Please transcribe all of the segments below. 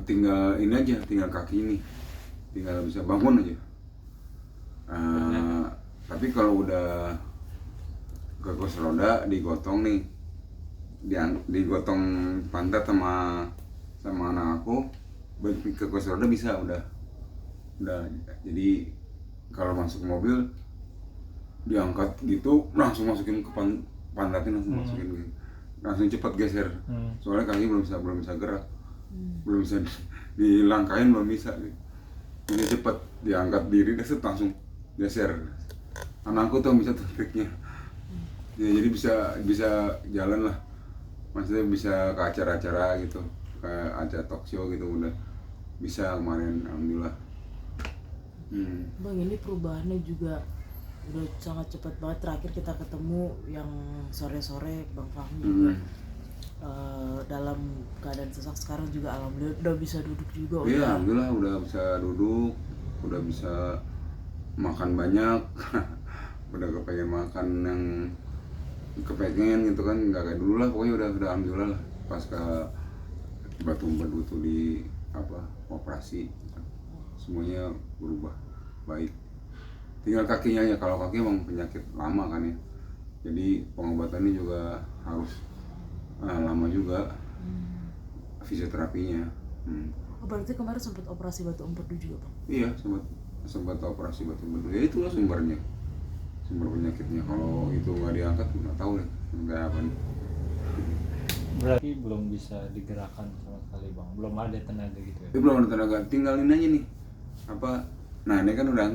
tinggal ini aja, tinggal kaki ini, tinggal bisa bangun aja. Tapi kalau udah ke kursi roda digotong nih, digotong pantat sama anak aku, ke kursi roda bisa udah. Jadi kalau masuk mobil diangkat gitu, langsung masukin ke pantatnya, langsung masukin gitu. Langsung cepat geser. Soalnya kaki belum bisa gerak. Belum bisa dilangkahin, belum bisa gitu. Jadi cepat diangkat diri, langsung geser. Anakku tuh bisa triknya. Ya, jadi bisa jalan lah. Maksudnya bisa ke acara-acara gitu, ke acara talk show gitu udah bisa kemarin, alhamdulillah. Bang, ini perubahannya juga udah sangat cepat banget. Terakhir kita ketemu yang sore-sore Bang Fahmi juga dalam keadaan sesak, sekarang juga alhamdulillah udah bisa duduk juga. Iya, alhamdulillah udah bisa duduk, udah bisa makan banyak. Udah kepengen makan yang kepengen gitu kan, nggak kayak dulu lah, pokoknya udah alhamdulillah lah. Pas ke batu empedu tuh di operasi, semuanya berubah baik. Tinggal kakinya ya, kalau kaki emang penyakit lama kan ya, jadi pengobatannya juga harus lama juga, fisioterapinya. Berarti kemarin sempat operasi batu empedu juga Bang? Iya, sempat operasi batu empedu. Ya itulah sumber penyakitnya. Kalau itu nggak diangkat nggak tahu deh nggak apa nih. Berarti belum bisa digerakkan sama sekali Bang, belum ada tenaga gitu ya? Belum ada tenaga, tinggalin aja nih nah ini kan udah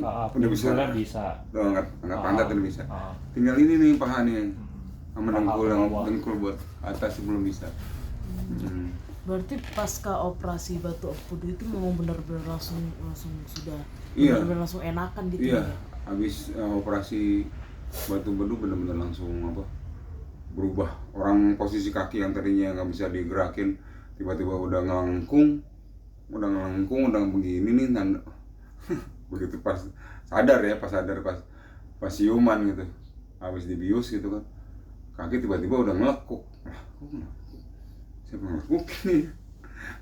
bisa tuh, angkat pantat udah bisa. Tinggal ini nih paha nih sama dengkul buat atas belum bisa. Berarti pasca operasi batu empedu itu memang benar-benar langsung sudah Iya. benar-benar langsung enakan gitu. Iya, ya? habis operasi batu empedu benar-benar langsung berubah. Orang posisi kaki yang tadinya nggak bisa digerakin tiba-tiba udah ngelengkung, udah begini nih. Begitu pas sadar pas siuman gitu, habis dibius gitu kan, kaki tiba-tiba udah ngelekuk. Siapa ngelekuk nih?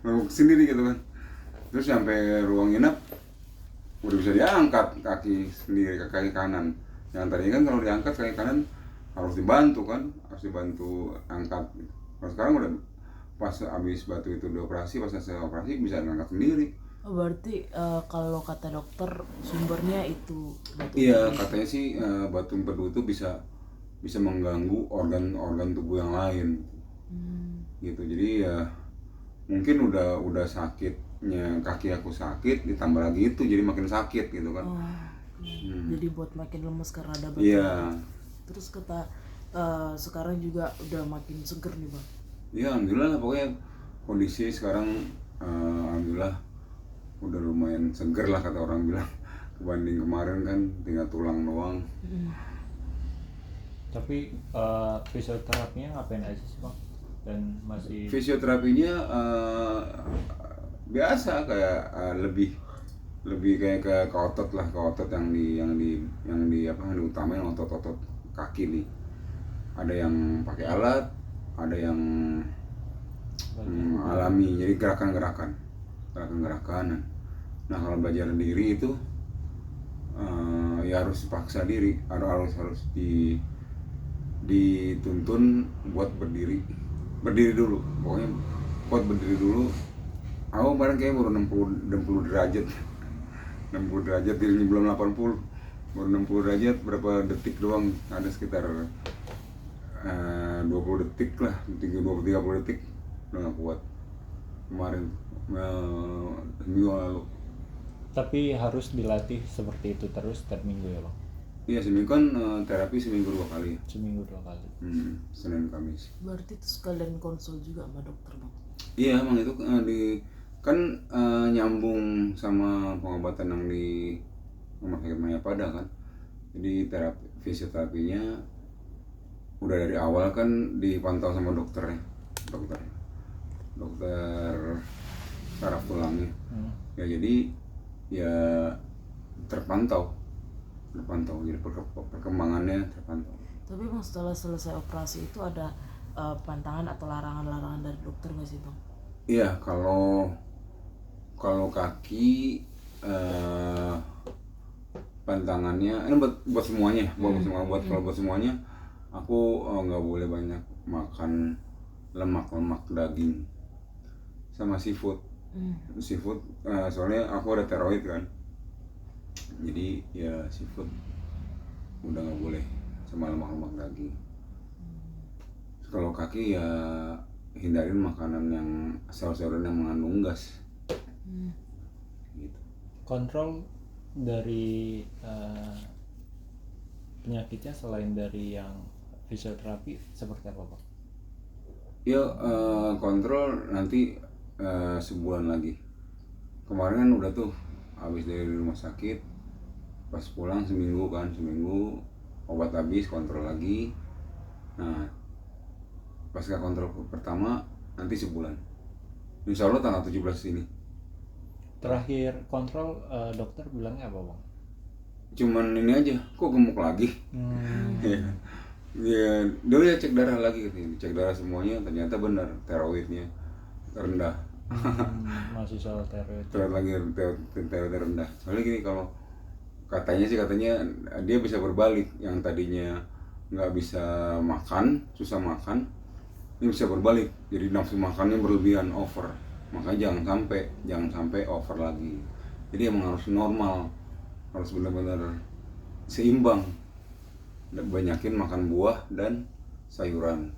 Ngelekuk sendiri gitu kan. Terus sampai ruang inap udah bisa diangkat kaki sendiri, ke kaki kanan. Yang tadinya kan kalau diangkat kaki kanan harus dibantu angkat. Kalau sekarang udah pas habis batu itu dioperasi, pas selesai operasi bisa ngangkat sendiri. Berarti kalau kata dokter sumbernya itu batu Iya, katanya sih batu empedu itu bisa mengganggu organ tubuh yang lain. Gitu. Jadi ya mungkin udah sakitnya kaki aku sakit, ditambah lagi itu jadi makin sakit gitu kan. Jadi buat makin lemes karena ada batu. Iya. Terus kata sekarang juga udah makin seger nih Bang. Iya, alhamdulillah lah, pokoknya kondisi sekarang alhamdulillah udah lumayan seger lah kata orang bilang, dibanding kemarin kan tinggal tulang doang. Tapi fisioterapinya ngapain aja sih Bang? Dan masih fisioterapinya biasa kayak lebih kayak ke otot lah, ke otot yang diutamain otot kaki nih. Ada yang pakai alat, ada yang alami, jadi gerakan-gerakan. Nah kalau belajar diri itu ya harus paksa diri, harus dituntun buat berdiri dulu, pokoknya kuat berdiri dulu. Aku kemarin kayak baru 60 derajat 60 derajat, dirinya belum 80, baru 60 derajat berapa detik doang, ada sekitar 20 detik lah, 30 detik udah gak kuat kemarin, seminggu lalu. Tapi harus dilatih seperti itu terus setiap minggu ya Bang? Iya, seminggu kan terapi seminggu 2 kali. Seminggu 2 kali. Senin Kamis. Berarti itu sekalian konsul juga sama dokter Bang? Iya, emang itu nyambung sama pengobatan yang di Rumah Sakit Mayapada kan. Jadi fisioterapinya udah dari awal kan dipantau sama dokter saraf tulangnya. Ya jadi ya terpantau, jadi perkembangannya terpantau. Tapi Bang, setelah selesai operasi itu ada pantangan atau larangan dari dokter nggak sih Bang? Iya, kalau Kalau kaki pantangannya ini buat semuanya, kalau buat semuanya aku nggak boleh banyak makan lemak daging sama seafood. Soalnya aku ada tiroid kan, jadi ya seafood udah nggak boleh sama lemak daging. Kalau kaki ya hindarin makanan yang sayur-sayuran yang mengandung gas gitu. Kontrol dari penyakitnya selain dari yang fisioterapi seperti apa Pak? Ya kontrol nanti sebulan lagi. Kemarin kan udah tuh habis dari rumah sakit, pas pulang seminggu obat habis, kontrol lagi. Nah pasca kontrol pertama nanti sebulan, insya Allah tanggal 17 ini. Terakhir kontrol dokter bilangnya apa Bang? Cuman ini aja, kok gemuk lagi. Ya dia udah cek darah lagi katanya, cek darah semuanya, ternyata benar tiroidnya rendah. Masih soal tiroid. Tiroid rendah. Soalnya gini, kalau katanya dia bisa berbalik, yang tadinya nggak bisa makan, susah makan, ini bisa berbalik, jadi nafsu makannya berlebihan, over. Makanya jangan sampai over lagi. Jadi emang harus normal, harus benar-benar seimbang. Banyakin makan buah dan sayuran.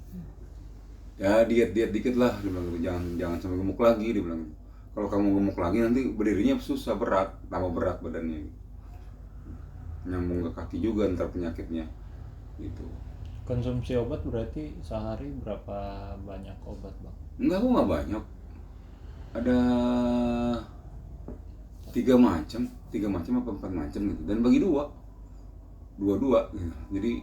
Ya diet dikit lah, dia bilang gitu. Jangan sampai gemuk lagi, dia bilang. Kalau kamu gemuk lagi nanti berdirinya susah, berat, tambah berat badannya. Nyambung ke kaki juga ntar penyakitnya gitu. Konsumsi obat berarti sehari berapa banyak obat Bang? Enggak, aku nggak banyak. Ada 3 macam apa 4 macam gitu, dan bagi dua gitu. Jadi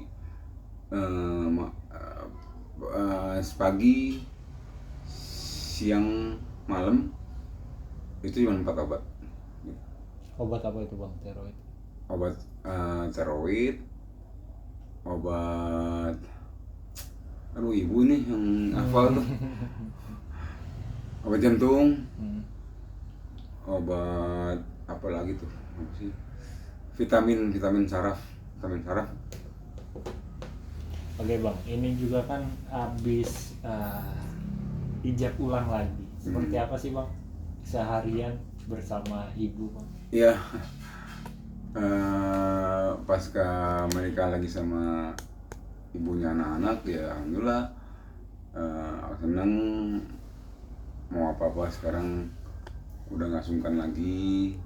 pagi, siang, malam itu cuma 4 obat. Obat apa itu Bang? Tiroid? Obat tiroid, obat ibu nih yang hafal tuh. Obat jantung, obat apa lagi tuh, apa sih, vitamin saraf. Oke Bang, ini juga kan habis ijab ulang lagi. Seperti apa sih Bang seharian bersama ibu Bang? Iya, pasca menikah lagi sama ibunya anak-anak, ya alhamdulillah seneng. Mau apa-apa sekarang udah nggak sungkan lagi,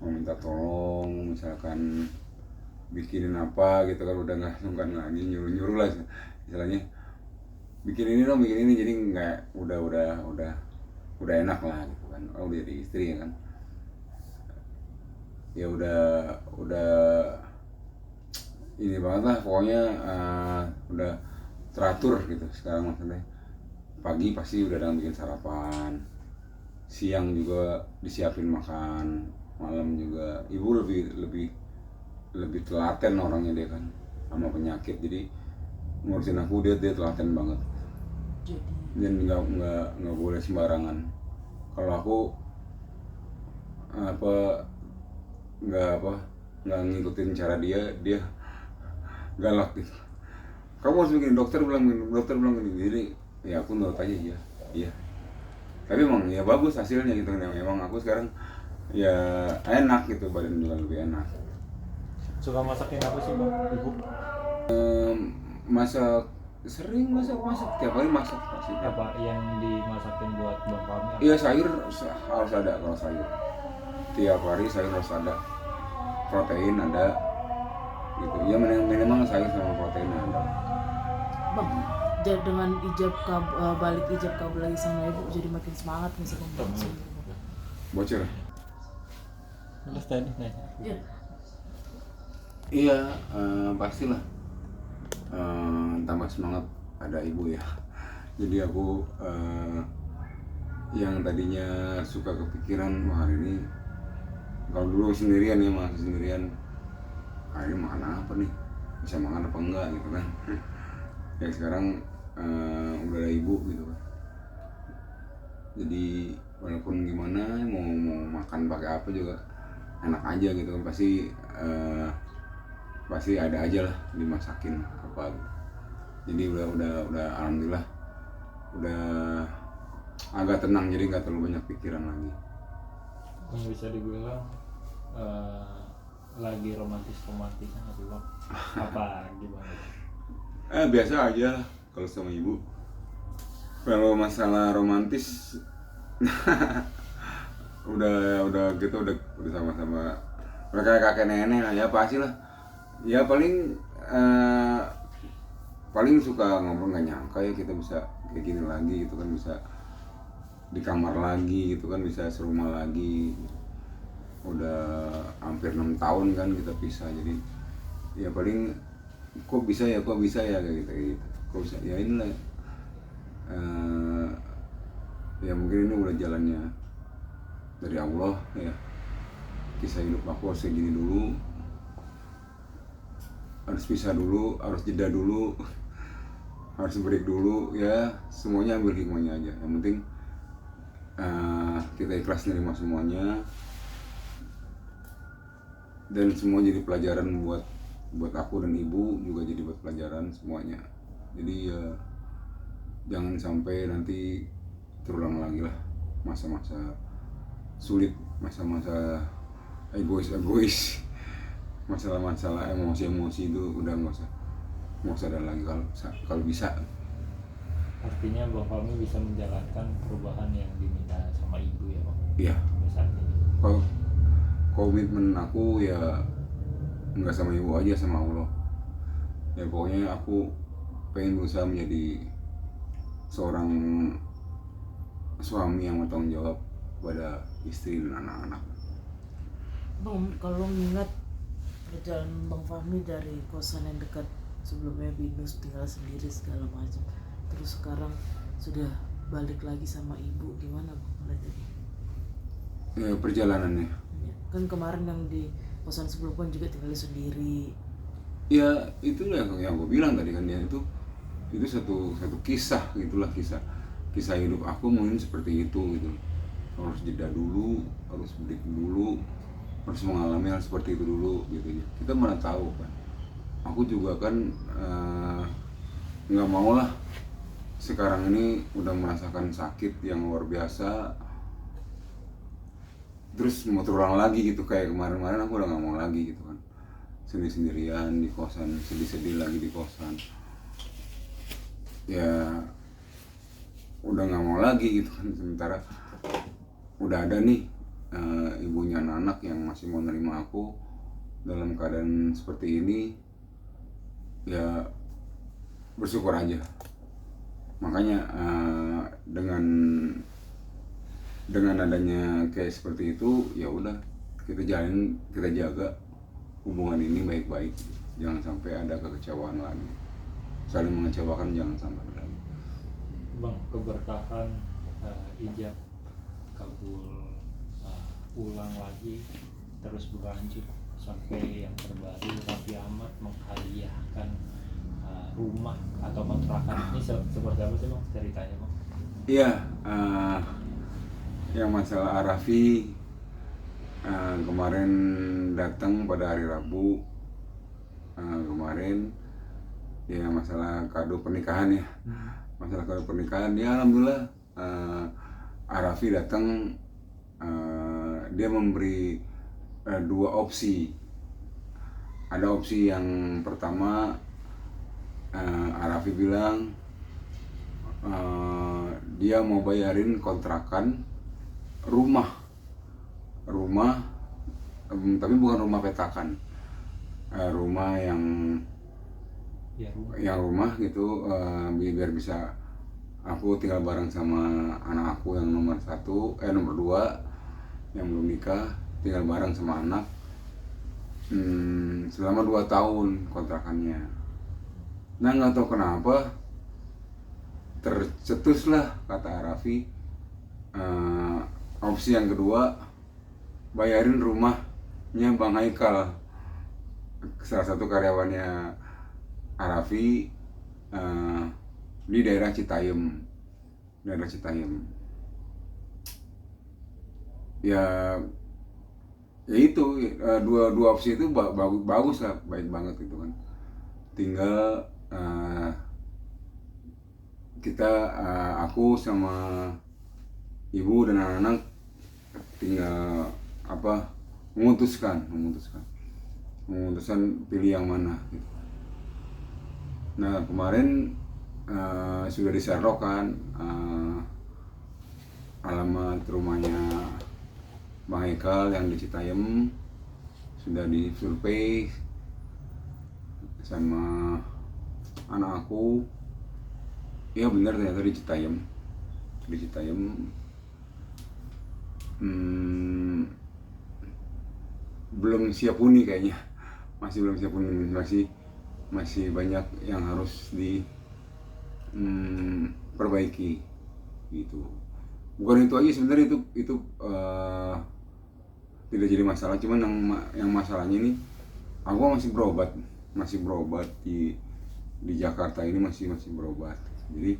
mau minta tolong misalkan bikinin apa gitu kan, udah nggak sungkan lagi, nyuruh lah istilahnya, bikin ini dong, jadi nggak, udah enak lah gitu kan. Udah jadi istri ya kan, ya udah ini banget lah pokoknya, udah teratur gitu sekarang. Maksudnya pagi pasti udah ada bikin sarapan, siang juga disiapin makan, malam juga. Ibu lebih telaten orangnya, dia kan sama penyakit, jadi ngurusin aku dia telaten banget. Dan nggak boleh sembarangan. Kalau aku nggak ngikutin cara dia galak gitu. Kamu harus bikin, dokter bilang gini. Jadi ya aku nurut aja, iya. Tapi emang ya bagus hasilnya gitu kan. Emang aku sekarang ya enak gitu, badan juga lebih enak. Suka masakin apa sih Bang ibu? Sering masak tiap hari masak pasti. Apa yang dimasakin buat Bang Fahmi? Iya, sayur harus ada. Kalau sayur tiap hari sayur harus ada, protein ada gitu ya, minimal sayur sama protein ada. Bang, dengan balik ijab kabul lagi sama ibu, jadi makin semangat nih sebelum Bocor Terus tadi nanya. iya, pastilah tambah semangat ada ibu ya. Jadi aku yang tadinya suka kepikiran, hari ini kalau dulu sendirian ya, masih sendirian, hari ini makan apa nih, bisa makan apa enggak gitu kan. Ya sekarang udah ada ibu gitu kan, jadi walaupun gimana mau makan pakai apa juga enak aja gitu kan, pasti ada aja lah dimasakin apa gitu. Jadi udah alhamdulillah udah agak tenang, jadi nggak terlalu banyak pikiran lagi. Yang bisa dibilang lagi romantisnya nggak sih bang? Apa gimana? Biasa aja lah kalau sama ibu. Kalau masalah romantis udah gitu udah sama-sama mereka kakek nenek lah ya, pasti lah ya, paling suka ngobrol, nggak nyangka ya kita bisa kayak gini lagi gitu kan, bisa di kamar lagi gitu kan, bisa serumah lagi. Udah hampir 6 tahun kan kita pisah, jadi ya paling kok bisa ya kayak gitu kok bisa ya, inilah ya mungkin ini udah jalannya dari Allah ya. Kisah hidup aku harus segini dulu, harus pisah dulu, harus jeda dulu, harus break dulu ya, semuanya ambil hikmahnya aja. Yang penting kita ikhlas nerima semuanya, dan semua jadi pelajaran buat aku dan ibu, juga jadi buat pelajaran semuanya. Jadi ya jangan sampai nanti terulang lagi lah masa-masa sulit, masa-masa egois, masalah-masalah emosi itu udah nggak usah ada lagi kalau bisa. Artinya Bang Fahmi bisa menjalankan perubahan yang diminta sama ibu ya bang? Iya. Saat ini. Kalau komitmen aku ya nggak sama ibu aja, sama Allah. Ya pokoknya aku pengen berusaha menjadi seorang suami yang bertanggung jawab pada istri dan anak-anak. Bang, kalau mengingat perjalanan Bang Fahmi dari kosan yang dekat sebelumnya Binus, tinggal sendiri segala macam, terus sekarang sudah balik lagi sama ibu, gimana Bang melihatnya? Ya, perjalanannya. Ya, kan kemarin yang di kosan sebelumnya kan juga tinggal sendiri. Ya itu yang gue bilang tadi kan, ya itu satu kisah gitulah, kisah hidup aku mungkin seperti itu gitu. Harus jeda dulu, harus break dulu, harus mengalami hal seperti itu dulu gitu ya. Kita mana tahu kan, aku juga kan nggak mau lah sekarang ini udah merasakan sakit yang luar biasa terus mau terulang lagi gitu. Kayak kemarin aku udah nggak mau lagi gitu kan, sendirian di kosan, sedih lagi di kosan ya, udah nggak mau lagi gitu kan. Sementara udah ada nih ibunya anak yang masih mau nerima aku dalam keadaan seperti ini, ya bersyukur aja. Makanya dengan adanya kayak seperti itu, ya udah kita jaga hubungan ini baik-baik, jangan sampai ada kekecewaan lagi, saling mengecewakan jangan sampai lagi. Bang, keberkahan ijab kabul ulang lagi terus berlanjut sampai yang terbaru Raffi Ahmad menghadiahkan rumah atau kontrakan ini seperti apa sih bang ceritanya bang? Iya, yang masalah Raffi kemarin datang pada hari Rabu kemarin, ya masalah kado pernikahan ya. Masalah kado pernikahan ya, alhamdulillah Raffi datang, dia memberi 2 opsi. Ada opsi yang pertama, Raffi bilang dia mau bayarin kontrakan rumah, tapi bukan rumah petakan, rumah yang rumah gitu, biar bisa aku tinggal bareng sama anak aku yang nomor 2 yang belum nikah, tinggal bareng sama anak selama 2 tahun kontrakannya. Nah nggak tahu kenapa tercetuslah kata Raffi, opsi yang kedua, bayarin rumahnya Bang Haikal, salah satu karyawannya Raffi di daerah Citayam. ya itu dua opsi itu bagus lah, baik banget gitu kan. Tinggal kita aku sama ibu dan anak-anak tinggal apa memutuskan pilih yang mana gitu. Nah kemarin sudah diserlokan alamat rumahnya Bang Ekal yang di Citayam, sudah disurvei sama anak aku. Ya benar ternyata di Citayam. Belum siap huni kayaknya, masih belum siap huni, masih banyak yang harus perbaiki gitu. Bukan itu aja sebenarnya, itu tidak jadi masalah, cuman yang masalahnya ini aku masih berobat di Jakarta ini, masih berobat. Jadi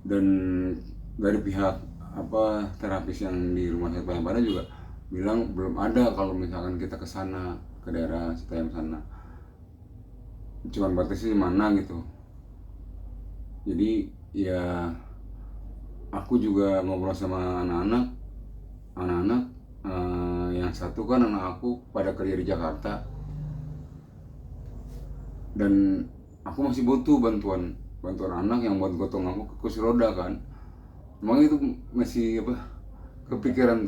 dan dari pihak terapis yang di rumah sakit Bayangkara juga bilang belum ada kalau misalkan kita ke sana, ke daerah Citayam sana, cuman batasnya di mana gitu. Jadi ya aku juga ngobrol sama anak-anak yang satu kan anak aku pada kerja di Jakarta, dan aku masih butuh bantuan anak yang buat gotong aku ke kursi roda kan. Emang itu masih kepikiran.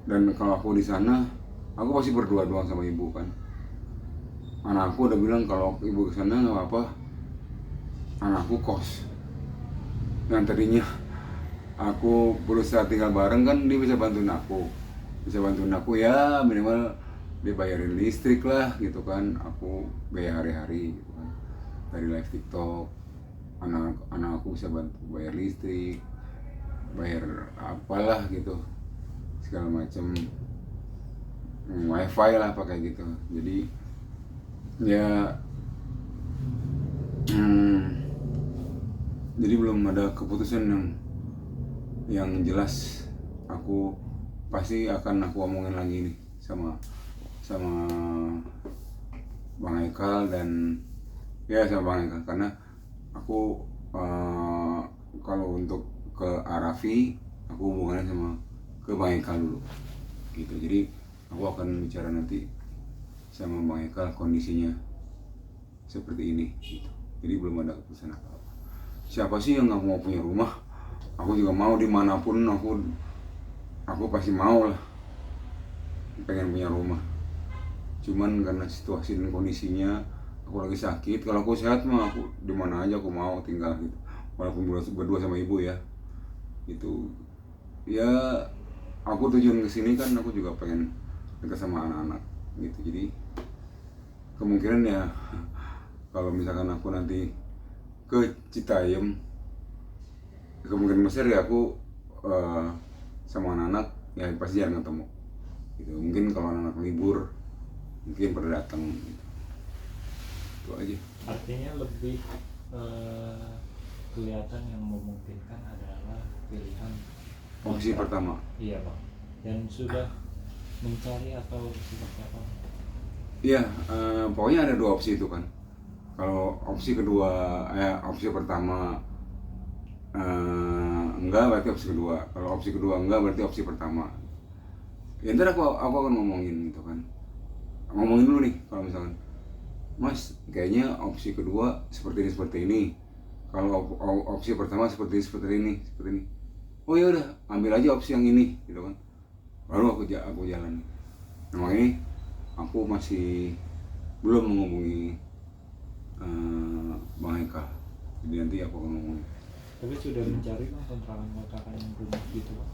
Dan kalau aku di sana, aku pasti berdua doang sama ibu kan. Anakku udah bilang kalau ibu kesana nggak apa-apa, anakku kos. Yang tadinya aku berusaha tinggal bareng kan, dia bisa bantuin aku ya, minimal dia bayarin listrik lah gitu kan, aku bayar hari-hari gitu kan dari live TikTok. Anak aku bisa bantu bayar listrik, bayar apalah gitu segala macam, wifi lah pakai gitu. Jadi ya jadi belum ada keputusan yang jelas. Aku pasti akan omongin lagi nih sama Bang Ekal dan sama Bang Ekal, karena aku kalau untuk ke Arafi aku hubungannya sama ke Bang Ekal dulu gitu. Jadi aku akan bicara nanti sama Bang Ekal kondisinya seperti ini gitu. Jadi belum ada keputusan apa-apa. Siapa sih yang nggak mau punya rumah? Aku juga mau, dimanapun aku pasti mau lah, pengen punya rumah. Cuman karena situasi dan kondisinya, aku lagi sakit. Kalau aku sehat mah aku di mana aja aku mau tinggal gitu, walaupun berdua sama ibu ya gitu. Ya aku tujuan kesini kan aku juga pengen dekat sama anak-anak gitu. Jadi kemungkinan ya kalau misalkan aku nanti ke Citayam, kemungkinan besar ya aku sama anak-anak ya pasti jarang ketemu gitu. Mungkin kalau anak libur mungkin pada datang gitu. Itu aja. Artinya lebih kelihatan yang memungkinkan adalah pilihan opsi pertama. Iya Bang. Dan sudah mencari atau seperti apa? Iya, pokoknya ada dua opsi itu kan. Kalau opsi kedua, opsi pertama enggak, berarti opsi kedua. Kalau opsi kedua enggak, berarti opsi pertama. Ya ntar aku akan ngomongin gitu kan. Ngomongin dulu nih, kalau misalkan Mas, kayaknya opsi kedua seperti ini. Kalau opsi pertama seperti ini. Oh ya udah, ambil aja opsi yang ini, gitu kan. Baru aku jalan. Memang ini aku masih belum menghubungi Bang Eka. Jadi nanti aku akan ngomongin. Tapi sudah mencari kan kontrakan yang rumah gitu Bang?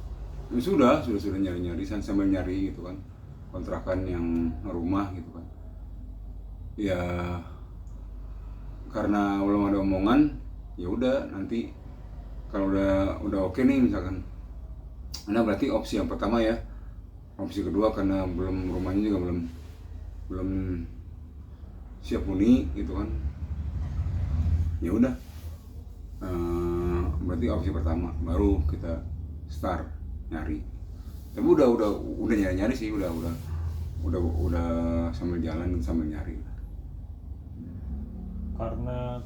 Sudah nyari sambil nyari gitu kan, kontrakan yang rumah gitu kan. Ya karena belum ada omongan, ya udah nanti kalau udah oke nih misalkan, nah berarti opsi yang pertama ya. Opsi kedua karena rumahnya juga belum siap huni gitu kan. Ya udah, berarti opsi pertama, baru kita start nyari. Tapi udah nyari sih, udah sambil jalan sambil nyari. Karena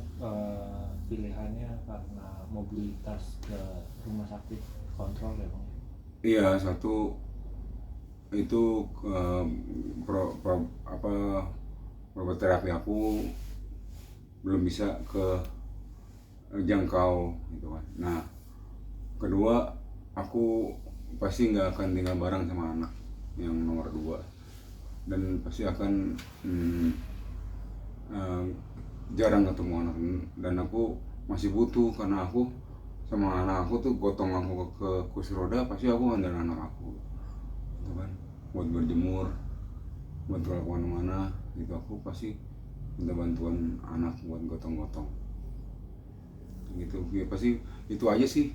pilihannya karena mobilitas ke rumah sakit kontrol ya bang. Iya, satu itu berobat terapi aku belum bisa ke jangkau gitu kan. Nah, kedua aku pasti nggak akan tinggal bareng sama anak yang nomor 2, dan pasti akan jarang ketemu anak, dan aku masih butuh, karena aku sama anak aku tuh gotong aku ke kursi roda, pasti aku andal anak aku gitu kan, buat berjemur, buat keluar kemana-mana gitu, aku pasti minta bantuan anak buat gotong-gotong gitu ya. Pasti itu aja sih.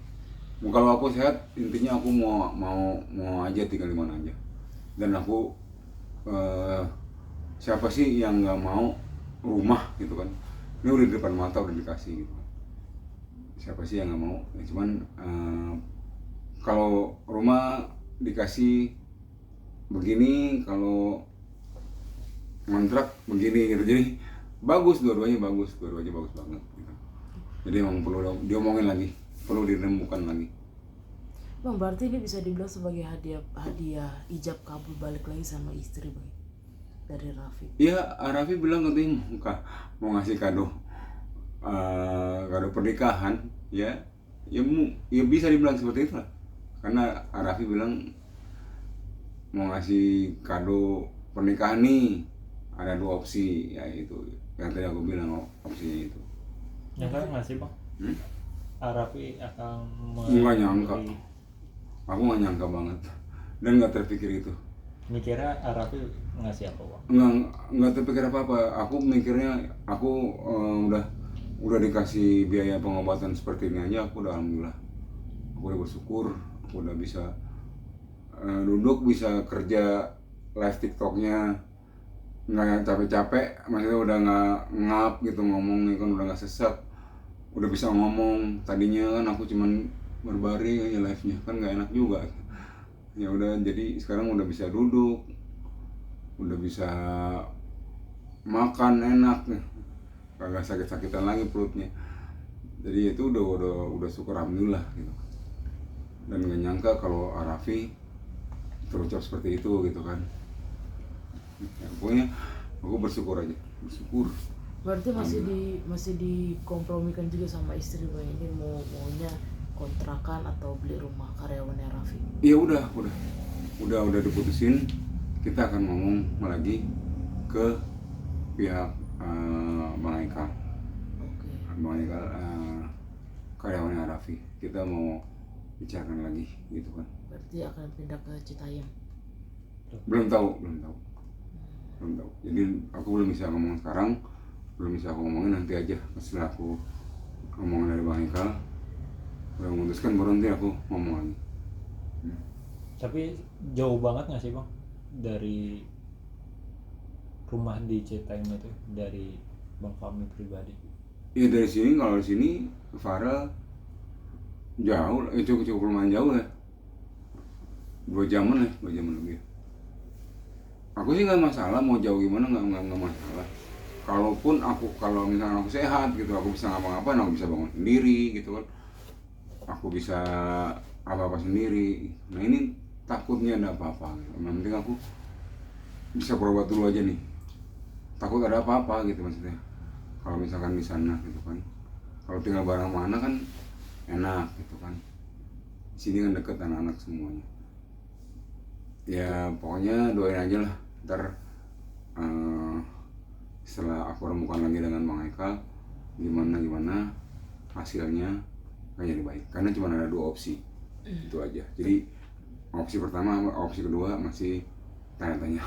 Kalau aku sehat, intinya aku mau aja tinggal di mana aja. Dan aku siapa sih yang nggak mau rumah gitu kan, ini udah di depan mata, udah dikasih gitu. Siapa sih yang nggak mau ya, cuman kalau rumah dikasih begini, kalau kontrak begini gitu, jadi bagus, dua-duanya bagus banget gitu. Jadi emang perlu diomongin lagi, perlu dirembukan lagi. Bang, berarti ini bisa dibilang sebagai hadiah ijab kabul balik lagi sama istri bang, dari Raffi. Iya, Raffi bilang katanya mau ngasih kado pernikahan, ya bisa dibilang seperti itu lah. Karena Raffi bilang mau ngasih kado pernikahan nih, ada 2 opsi, ya itu yang tadi aku bilang opsinya itu. Nyangka nggak sih bang? Raffi akan Nggak nyangka, aku nggak nyangka banget, dan nggak terpikir itu. Mikirnya Raffi ngasih apa bang? Nggak terpikir apa-apa. Aku mikirnya aku udah dikasih biaya pengobatan seperti ini aja, aku udah alhamdulillah, aku udah bersyukur, aku udah bisa duduk, bisa kerja live TikToknya nggak capek-capek, maksudnya udah nggak ngap gitu ngomongnya kan, udah nggak sesak, udah bisa ngomong. Tadinya kan aku cuman berbaring aja live-nya, kan nggak enak juga. Ya udah, jadi sekarang udah bisa duduk, udah bisa makan enak, kagak sakit-sakitan lagi perutnya. Jadi itu udah syukur alhamdulillah gitu. Dan gak nyangka kalau Raffi terucap seperti itu gitu kan. Ya, pokoknya aku bersyukur aja, bersyukur. Berarti masih dikompromikan juga sama istri bang, ini maunya kontrakan atau beli rumah karyawannya Raffi? Iya udah diputusin, kita akan ngomong lagi ke pihak Bang Eka. Oke. Bang Eka karyawannya Raffi, kita mau bicarakan lagi gitu kan. Berarti akan pindah ke Citayam? Belum tahu. Jadi aku belum bisa ngomong sekarang, belum bisa aku ngomongin, nanti aja setelah aku ngomongin dari Bang Eka udah memutuskan, baru nanti aku ngomong lagi. Tapi jauh banget nggak sih bang dari rumah di Citayam itu, dari Bang Fahmi pribadi? Iya, dari sini, kalau di sini Farel jauh, cukup lumayan jauh ya, 2 jaman lebih. Aku sih nggak masalah mau jauh gimana, nggak masalah. Kalau misalnya aku sehat gitu, aku bisa ngapa-ngapain, aku bisa bangun sendiri gitu kan, aku bisa apa-apa sendiri. Nah ini takutnya ada apa-apa gitu. Yang penting aku bisa berobat dulu aja nih, takut ada apa-apa gitu maksudnya. Kalau misalkan di sana gitu kan, kalau tinggal bareng mana kan enak gitu kan, di sini kan deket anak-anak semuanya. Ya pokoknya doain aja lah, ntar setelah aku rembukan lagi dengan Bang Eka gimana hasilnya kan jadi baik, karena cuma ada 2 opsi itu aja. Jadi opsi pertama, opsi kedua masih tanya-tanya.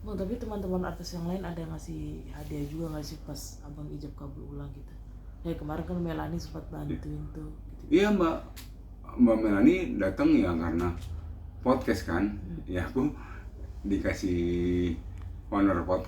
Bang, tapi teman-teman artis yang lain ada ngasih hadiah juga nggak sih pas abang ijab kabul ulang gitu? Kayak kemarin kan Melani sempat bantuin tuh gitu. Iya, Mbak Melani datang ya karena podcast kan, ya aku dikasih honor podcast.